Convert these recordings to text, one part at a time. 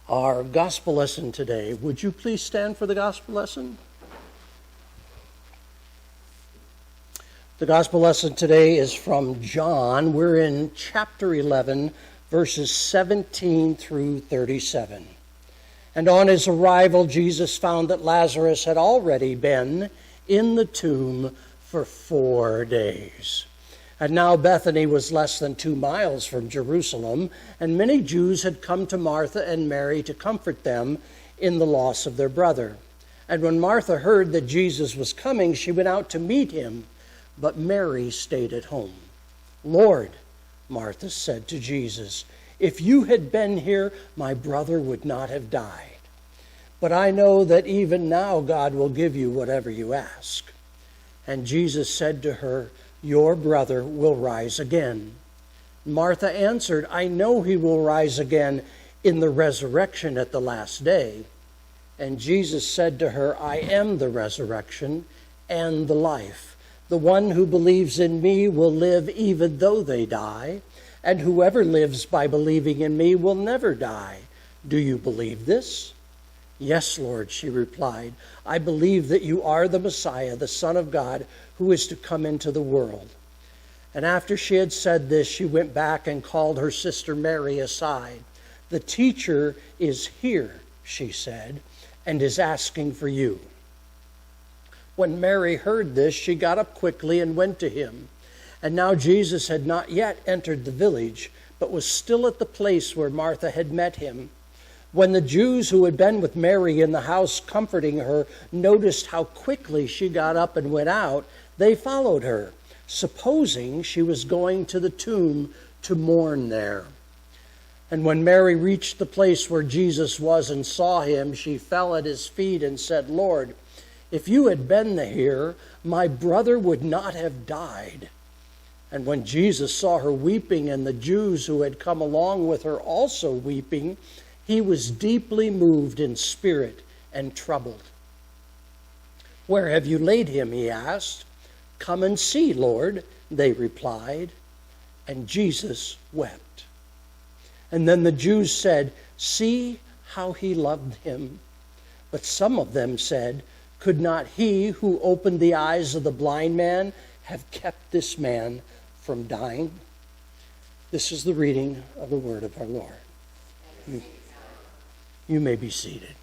our gospel lesson today. Would you please stand for the gospel lesson? The gospel lesson today is from John. We're in chapter 11, verses 17 through 37. And on his arrival, Jesus found that Lazarus had already been in the tomb for 4 days. And now Bethany was less than 2 miles from Jerusalem, and many Jews had come to Martha and Mary to comfort them in the loss of their brother. And when Martha heard that Jesus was coming, she went out to meet him, but Mary stayed at home. "Lord," Martha said to Jesus, "if you had been here, my brother would not have died. But I know that even now God will give you whatever you ask." And Jesus said to her, "Your brother will rise again." Martha answered, "I know he will rise again in the resurrection at the last day." And Jesus said to her, "I am the resurrection and the life. The one who believes in me will live even though they die, and whoever lives by believing in me will never die. Do you believe this?" "Yes, Lord," she replied. "I believe that you are the Messiah, the Son of God, who is to come into the world." And after she had said this, she went back and called her sister Mary aside. "The teacher is here," she said, "and is asking for you." When Mary heard this, she got up quickly and went to him. And now Jesus had not yet entered the village, but was still at the place where Martha had met him. When the Jews who had been with Mary in the house comforting her noticed how quickly she got up and went out, they followed her, supposing she was going to the tomb to mourn there. And when Mary reached the place where Jesus was and saw him, she fell at his feet and said, "Lord, if you had been here, my brother would not have died." And when Jesus saw her weeping, and the Jews who had come along with her also weeping, he was deeply moved in spirit and troubled. "Where have you laid him?" he asked. "Come and see, Lord," they replied. And Jesus wept. And then the Jews said, "See how he loved him." But some of them said, "Could not he who opened the eyes of the blind man have kept this man from dying?" This is the reading of the word of our Lord. You may be seated.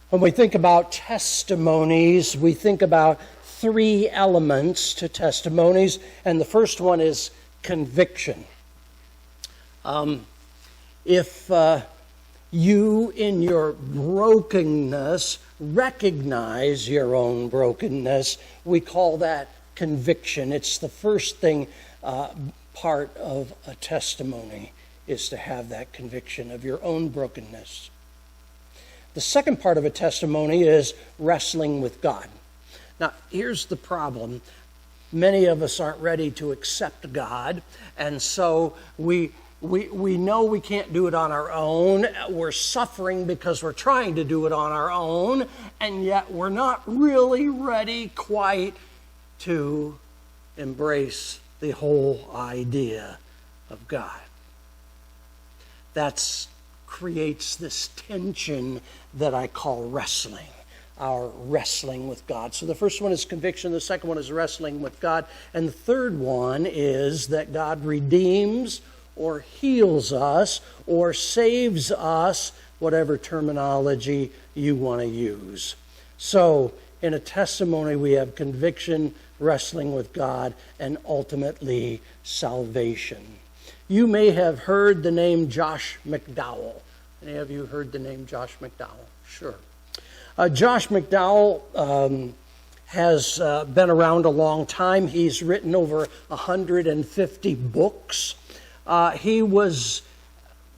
When we think about testimonies, we think about 3 elements to testimonies, and the first one is conviction. If you in your brokenness recognize your own brokenness, we call that conviction. It's the first thing, part of a testimony, is to have that conviction of your own brokenness. The second part of a testimony is wrestling with God. Now, here's the problem. Many of us aren't ready to accept God, and so we know we can't do it on our own. We're suffering because we're trying to do it on our own, and yet we're not really ready quite to embrace the whole idea of God. That creates this tension that I call wrestling, our wrestling with God. So the first one is conviction, the second one is wrestling with God, and the third one is that God redeems or heals us or saves us, whatever terminology you want to use. So in a testimony, we have conviction, wrestling with God, and ultimately salvation. You may have heard the name Josh McDowell. Any of you heard the name Josh McDowell? Sure. Josh McDowell has been around a long time. He's written over 150 books. He was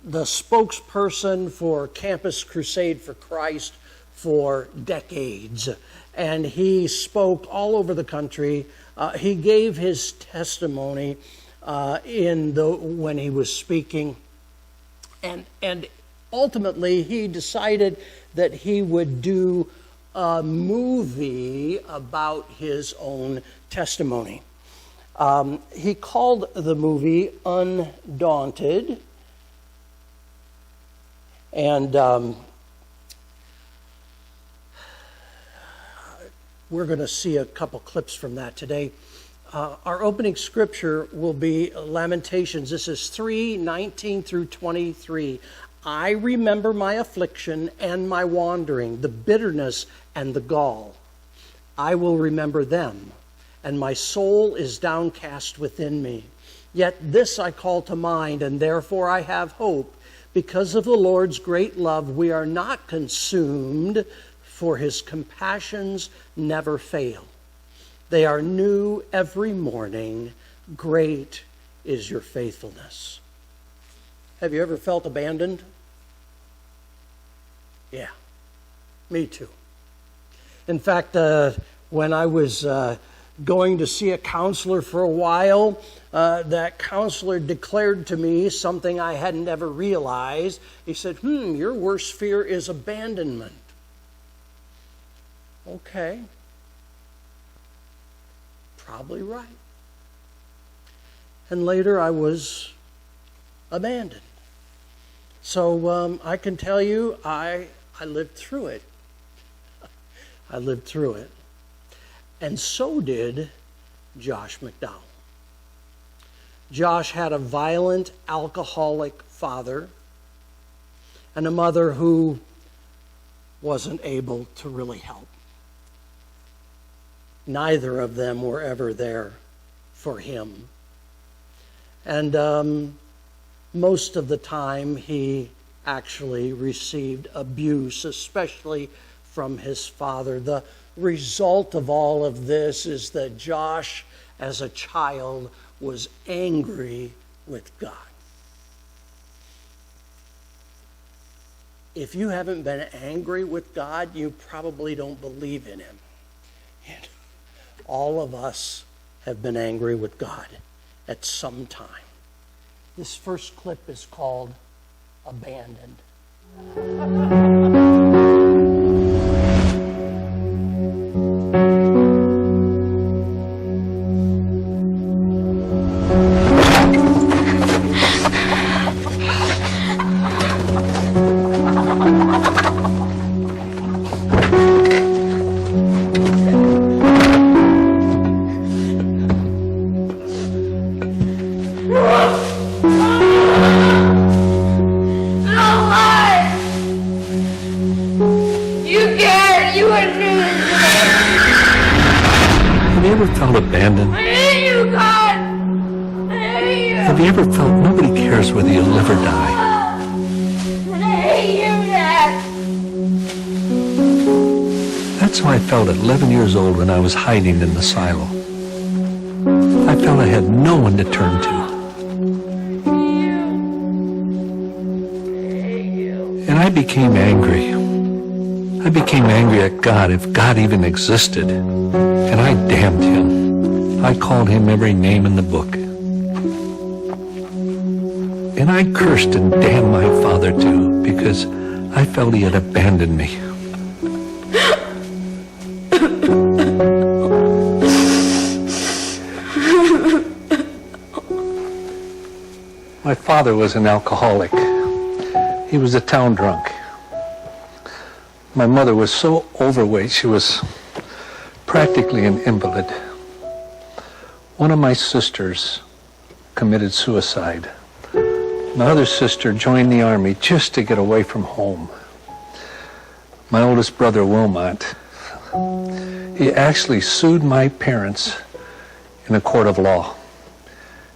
the spokesperson for Campus Crusade for Christ for decades, and he spoke all over the country. He gave his testimony when he was speaking, and ultimately he decided that he would do a movie about his own testimony. He called the movie Undaunted. And we're going to see a couple clips from that today. Our opening scripture will be Lamentations. This is 3:19 through 23. I remember my affliction and my wandering, the bitterness and the gall. I will remember them, and my soul is downcast within me. Yet this I call to mind, and therefore I have hope. Because of the Lord's great love, we are not consumed, for his compassions never fail. They are new every morning. Great is your faithfulness. Have you ever felt abandoned? Yeah, me too. In fact, when I was going to see a counselor for a while, that counselor declared to me something I hadn't ever realized. He said, your worst fear is abandonment. Okay. Probably right. And later I was abandoned. So I can tell you I lived through it. I lived through it. And so did Josh McDowell. Josh had a violent alcoholic father and a mother who wasn't able to really help. Neither of them were ever there for him. And most of the time he actually received abuse, especially from his father. The result of all of this is that Josh, as a child, was angry with God. If you haven't been angry with God, you probably don't believe in him. And all of us have been angry with God at some time. This first clip is called Abandoned. Abandoned. I hate you, God! I hate you! Have you ever felt nobody cares whether you'll live or die? I hate you, Dad! That's how I felt at 11 years old when I was hiding in the silo. I felt I had no one to turn to. And I became angry. I became angry at God, if God even existed. And I damned him. I called him every name in the book. And I cursed and damned my father too, because I felt he had abandoned me. My father was an alcoholic. He was a town drunk. My mother was so overweight, she was practically an invalid. One of my sisters committed suicide. My other sister joined the army just to get away from home. My oldest brother, Wilmot, he actually sued my parents in a court of law.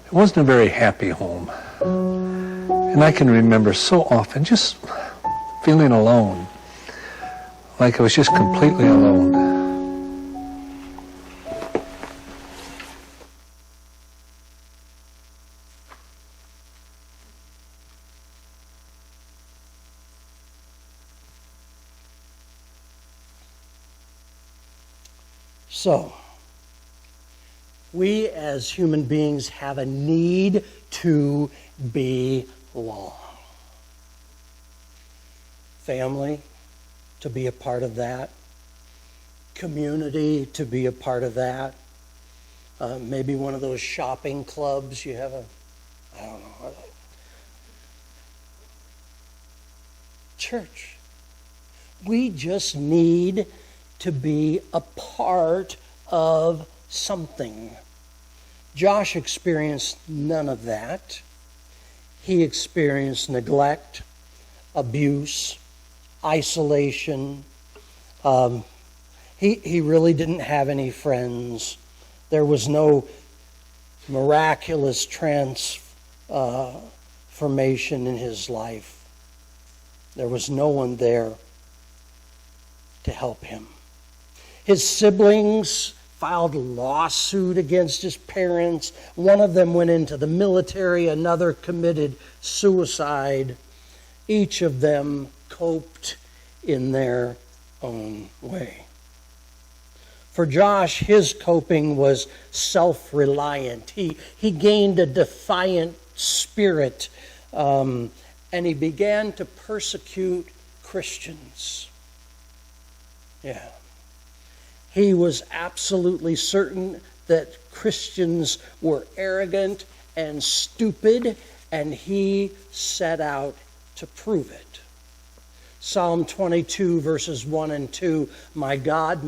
It wasn't a very happy home. And I can remember so often just feeling alone, like I was just completely alone. So, we as human beings have a need to belong. Family, to be a part of that. community to be a part of that. Maybe one of those shopping clubs you have I don't know. Church, we just need to be a part of something. Josh experienced none of that. He experienced neglect, abuse, isolation. He really didn't have any friends. There was no miraculous transformation in his life. There was no one there to help him. His siblings filed a lawsuit against his parents. One of them went into the military, another committed suicide. Each of them coped in their own way. For Josh, his coping was self-reliant. He gained a defiant spirit, and he began to persecute Christians. Yeah. He was absolutely certain that Christians were arrogant and stupid, and he set out to prove it. Psalm 22, verses 1 and 2, my God,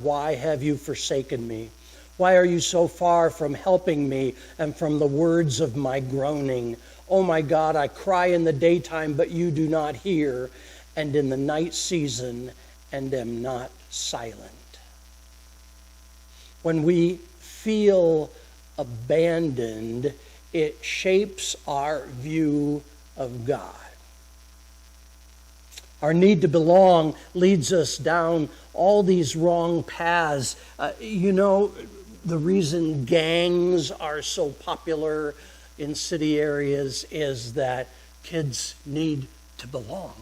why have you forsaken me? Why are you so far from helping me and from the words of my groaning? Oh my God, I cry in the daytime, but you do not hear, and in the night season, and am not silent. When we feel abandoned, it shapes our view of God. Our need to belong leads us down all these wrong paths. The reason gangs are so popular in city areas is that kids need to belong.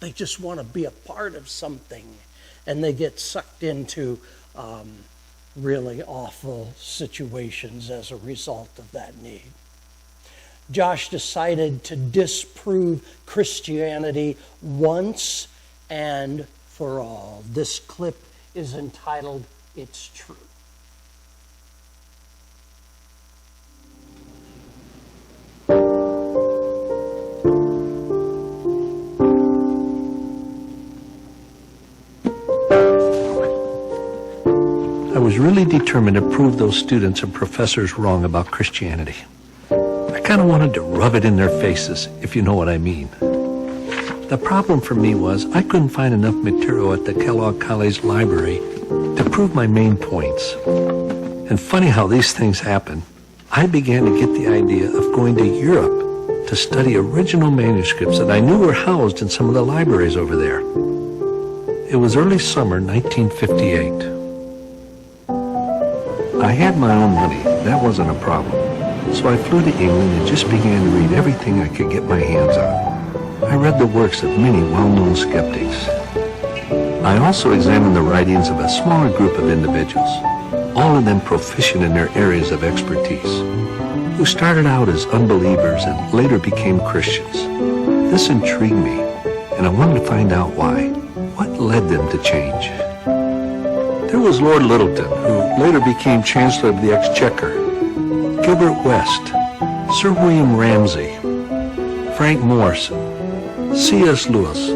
They just want to be a part of something, and they get sucked into really awful situations as a result of that need. Josh decided to disprove Christianity once and for all. This clip is entitled, It's True. I was really determined to prove those students and professors wrong about Christianity. I kind of wanted to rub it in their faces, if you know what I mean. The problem for me was I couldn't find enough material at the Kellogg College library to prove my main points. And funny how these things happen, I began to get the idea of going to Europe to study original manuscripts that I knew were housed in some of the libraries over there. It was early summer 1958. I had my own money. That wasn't a problem. So I flew to England and just began to read everything I could get my hands on. I read the works of many well-known skeptics. I also examined the writings of a smaller group of individuals, all of them proficient in their areas of expertise, who started out as unbelievers and later became Christians. This intrigued me, and I wanted to find out why. What led them to change? There was Lord Lyttelton, who later became Chancellor of the Exchequer, Gilbert West, Sir William Ramsay, Frank Morrison, C.S. Lewis,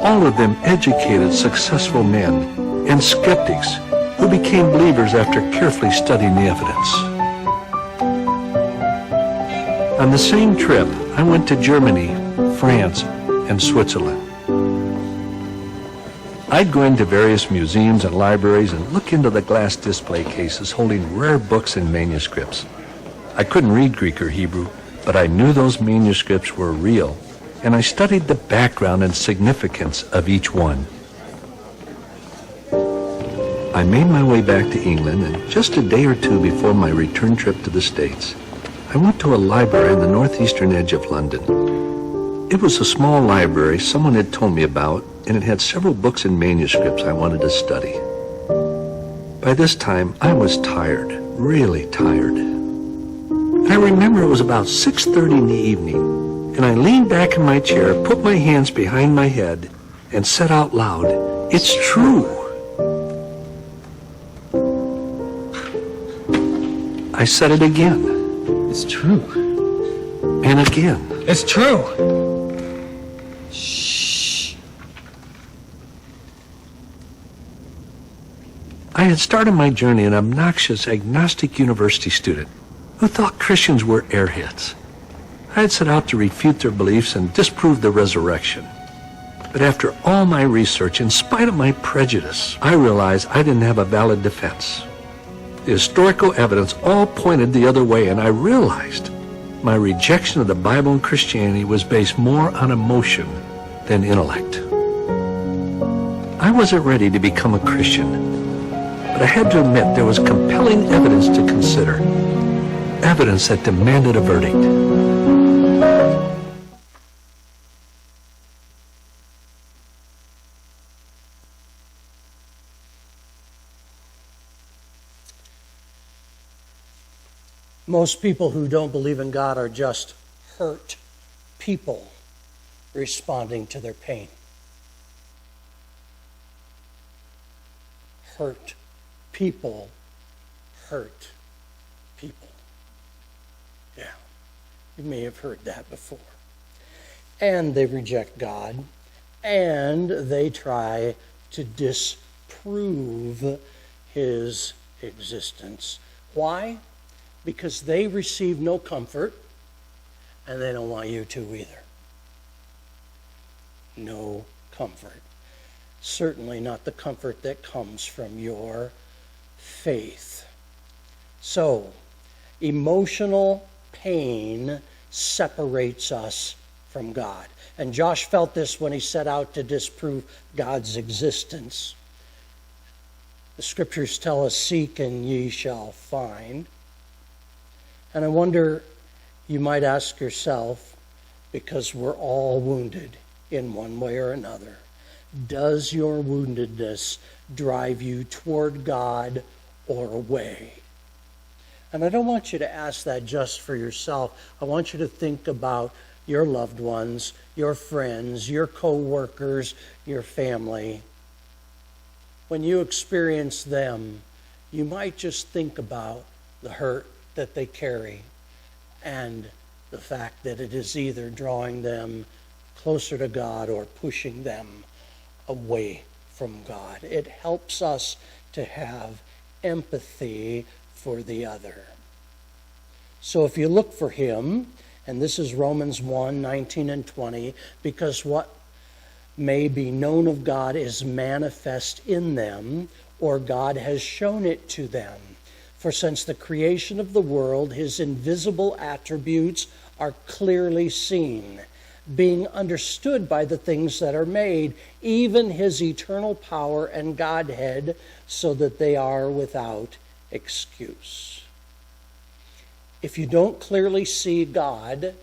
all of them educated, successful men and skeptics who became believers after carefully studying the evidence. On the same trip, I went to Germany, France, and Switzerland. I'd go into various museums and libraries and look into the glass display cases holding rare books and manuscripts. I couldn't read Greek or Hebrew, but I knew those manuscripts were real, and I studied the background and significance of each one. I made my way back to England, and just a day or two before my return trip to the States, I went to a library on the northeastern edge of London. It was a small library someone had told me about, and it had several books and manuscripts I wanted to study. By this time, I was tired, really tired. I remember it was about 6:30 in the evening, and I leaned back in my chair, put my hands behind my head, and said out loud, "It's true." I said it again. It's true. And again. It's true. I had started my journey an obnoxious agnostic university student who thought Christians were airheads. I had set out to refute their beliefs and disprove the resurrection. But after all my research, in spite of my prejudice, I realized I didn't have a valid defense. The historical evidence all pointed the other way, and I realized my rejection of the Bible and Christianity was based more on emotion than intellect. I wasn't ready to become a Christian, but I had to admit there was compelling evidence to consider, evidence that demanded a verdict. Most people who don't believe in God are just hurt people responding to their pain. Hurt people hurt people. Yeah, you may have heard that before. And they reject God, and they try to disprove his existence. Why? Because they receive no comfort, and they don't want you to either. No comfort. Certainly not the comfort that comes from your faith. So, emotional pain separates us from God. And Josh felt this when he set out to disprove God's existence. The scriptures tell us, "Seek and ye shall find." And I wonder, you might ask yourself, because we're all wounded in one way or another, does your woundedness drive you toward God or away? And I don't want you to ask that just for yourself. I want you to think about your loved ones, your friends, your co-workers, your family. When you experience them, you might just think about the hurt that they carry and the fact that it is either drawing them closer to God or pushing them away from God. It helps us to have empathy for the other. So if you look for him, and this is Romans 1:19 and 20, because what may be known of God is manifest in them, or God has shown it to them. For since the creation of the world, his invisible attributes are clearly seen, being understood by the things that are made, even his eternal power and Godhead, so that they are without excuse. If you don't clearly see God,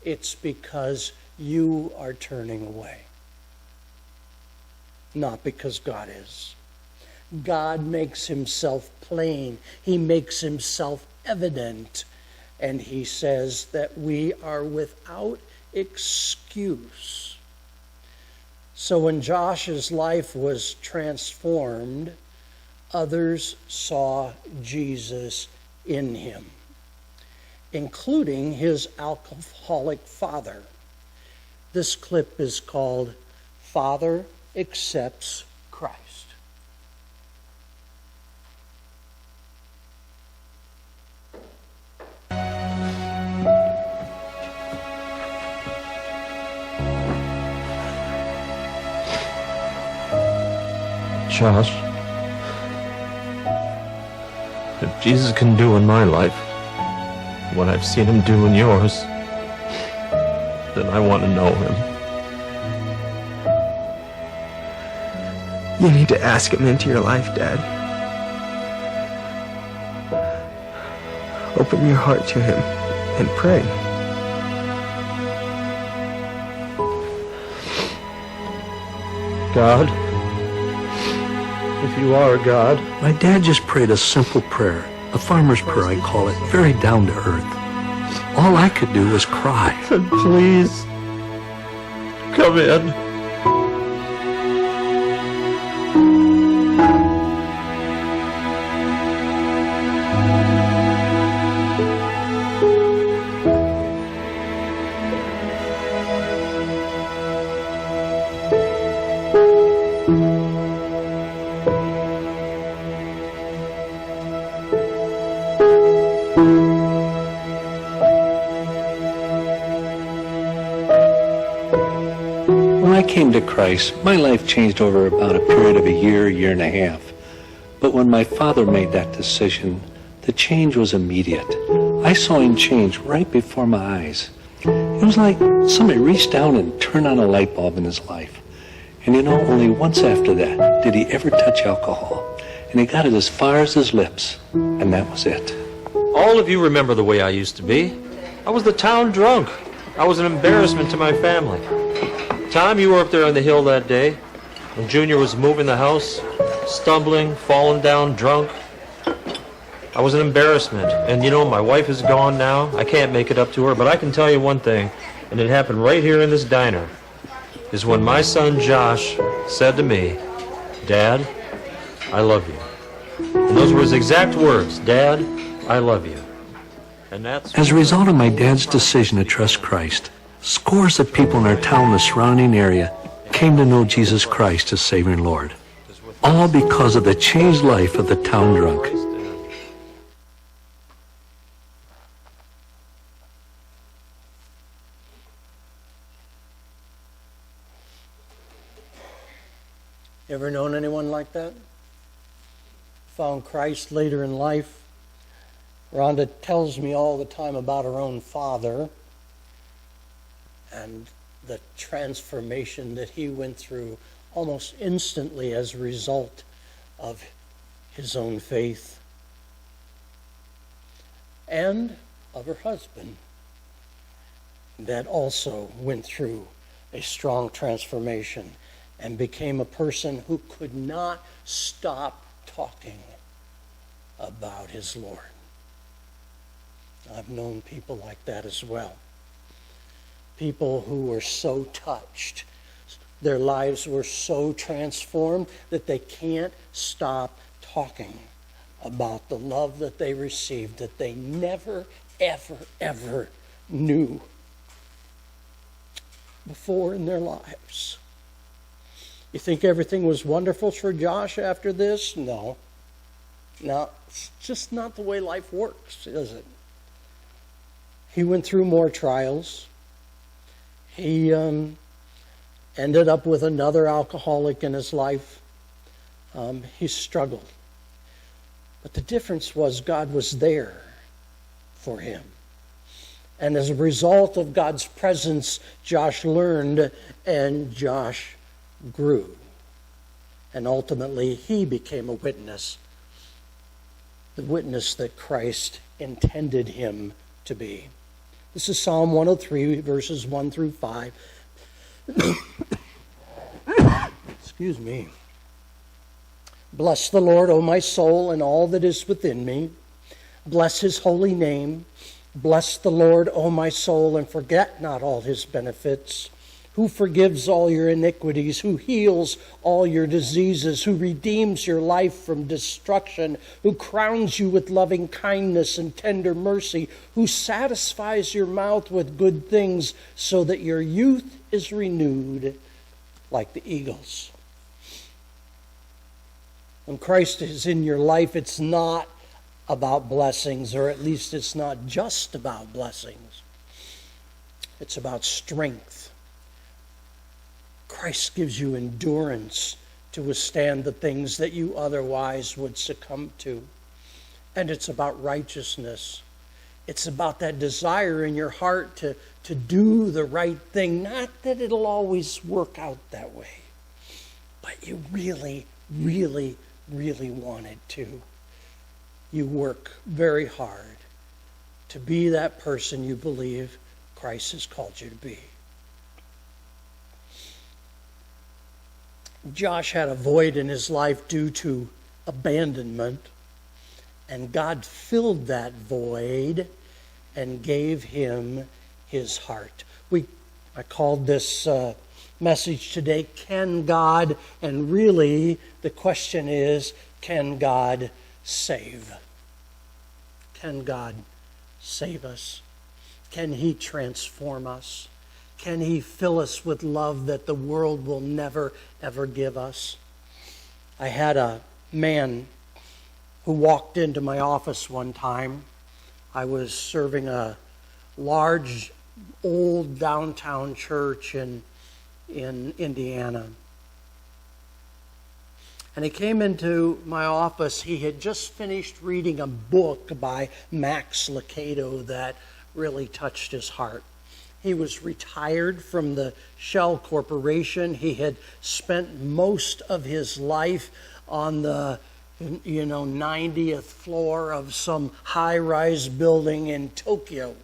it's because you are turning away, not because God is. God makes himself plain. He makes himself evident. And he says that we are without excuse. So when Josh's life was transformed, others saw Jesus in him, including his alcoholic father. This clip is called "Father Accepts Christ." Josh, if Jesus can do in my life what I've seen him do in yours, then I want to know him. You need to ask him into your life, Dad. Open your heart to him and pray. God, if you are God, My dad just prayed a simple prayer, a farmer's prayer I call it, very down to earth. All I could do was cry. then please come in. came to Christ, my life changed over about a period of a year and a half. But when my father made that decision, the change was immediate. I saw him change right before my eyes. It was like somebody reached down and turned on a light bulb in his life. And only once after that did he ever touch alcohol. And he got it as far as his lips, and that was it. All of you remember the way I used to be. I was the town drunk. I was an embarrassment to my family. Tom, you were up there on the hill that day when Junior was moving the house, stumbling, falling down, drunk. I was an embarrassment. And my wife is gone now. I can't make it up to her, but I can tell you one thing, and it happened right here in this diner, is when my son Josh said to me, "Dad, I love you." And those were his exact words, "Dad, I love you." And that's... As a result of my dad's decision to trust Christ, scores of people in our town and the surrounding area came to know Jesus Christ as Savior and Lord. All because of the changed life of the town drunk. You ever known anyone like that? Found Christ later in life. Rhonda tells me all the time about her own father and the transformation that he went through almost instantly as a result of his own faith, and of her husband that also went through a strong transformation and became a person who could not stop talking about his Lord. I've known people like that as well. People who were so touched, their lives were so transformed that they can't stop talking about the love that they received that they never, ever, ever knew before in their lives. You think everything was wonderful for Josh after this? No. No, it's just not the way life works, is it? He went through more trials. He ended up with another alcoholic in his life. He struggled. But the difference was God was there for him. And as a result of God's presence, Josh learned and Josh grew. And ultimately, he became a witness. The witness that Christ intended him to be. This is Psalm 103, verses 1 through 5. Excuse me. Bless the Lord, O my soul, and all that is within me. Bless his holy name. Bless the Lord, O my soul, and forget not all his benefits. Who forgives all your iniquities, who heals all your diseases, who redeems your life from destruction, who crowns you with loving kindness and tender mercy, who satisfies your mouth with good things so that your youth is renewed like the eagles. When Christ is in your life, it's not about blessings, or at least it's not just about blessings. It's about strength. Christ gives you endurance to withstand the things that you otherwise would succumb to. And it's about righteousness. It's about that desire in your heart to do the right thing. Not that it'll always work out that way, but you really, really, really want it to. You work very hard to be that person you believe Christ has called you to be. Josh had a void in his life due to abandonment, and God filled that void and gave him his heart. I called this message today, Can God? And really the question is, can God save? Can God save us? Can he transform us? Can he fill us with love that the world will never, ever give us? I had a man who walked into my office one time. I was serving a large, old downtown church, and in Indiana. And he came into my office. He had just finished reading a book by Max Lucado that really touched his heart. He was retired from the Shell Corporation. He had spent most of his life on the 90th floor of some high-rise building in Tokyo,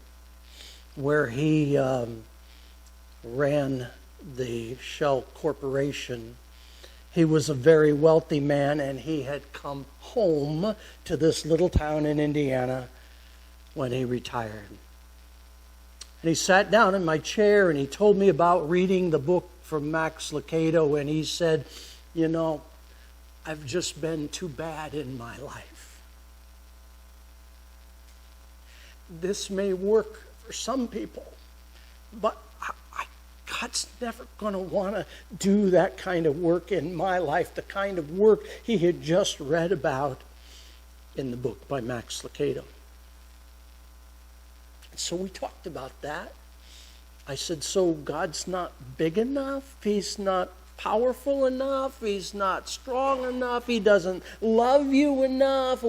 where he ran the Shell Corporation. He was a very wealthy man, and he had come home to this little town in Indiana when he retired. And he sat down in my chair, and he told me about reading the book from Max Lucado, and he said, I've just been too bad in my life. This may work for some people, but God's never going to want to do that kind of work in my life, the kind of work he had just read about in the book by Max Lucado. So we talked about that. I said, so God's not big enough? He's not powerful enough? He's not strong enough? He doesn't love you enough?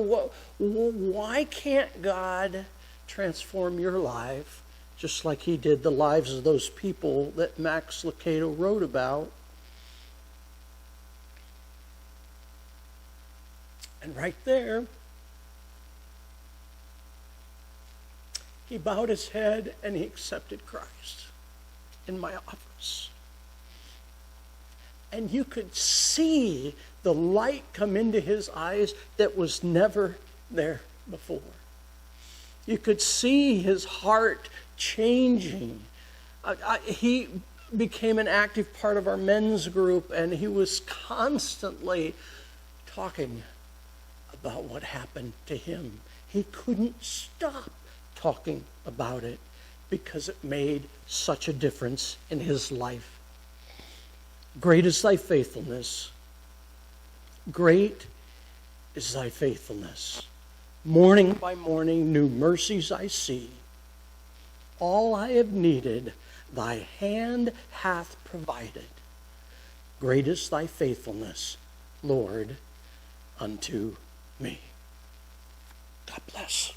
Why can't God transform your life just like he did the lives of those people that Max Lucado wrote about? And right there, he bowed his head and he accepted Christ in my office. And you could see the light come into his eyes that was never there before. You could see his heart changing. He became an active part of our men's group, and he was constantly talking about what happened to him. He couldn't stop talking about it because it made such a difference in his life. Great is thy faithfulness. Great is thy faithfulness. Morning by morning, new mercies I see. All I have needed, thy hand hath provided. Great is thy faithfulness, Lord, unto me. God bless.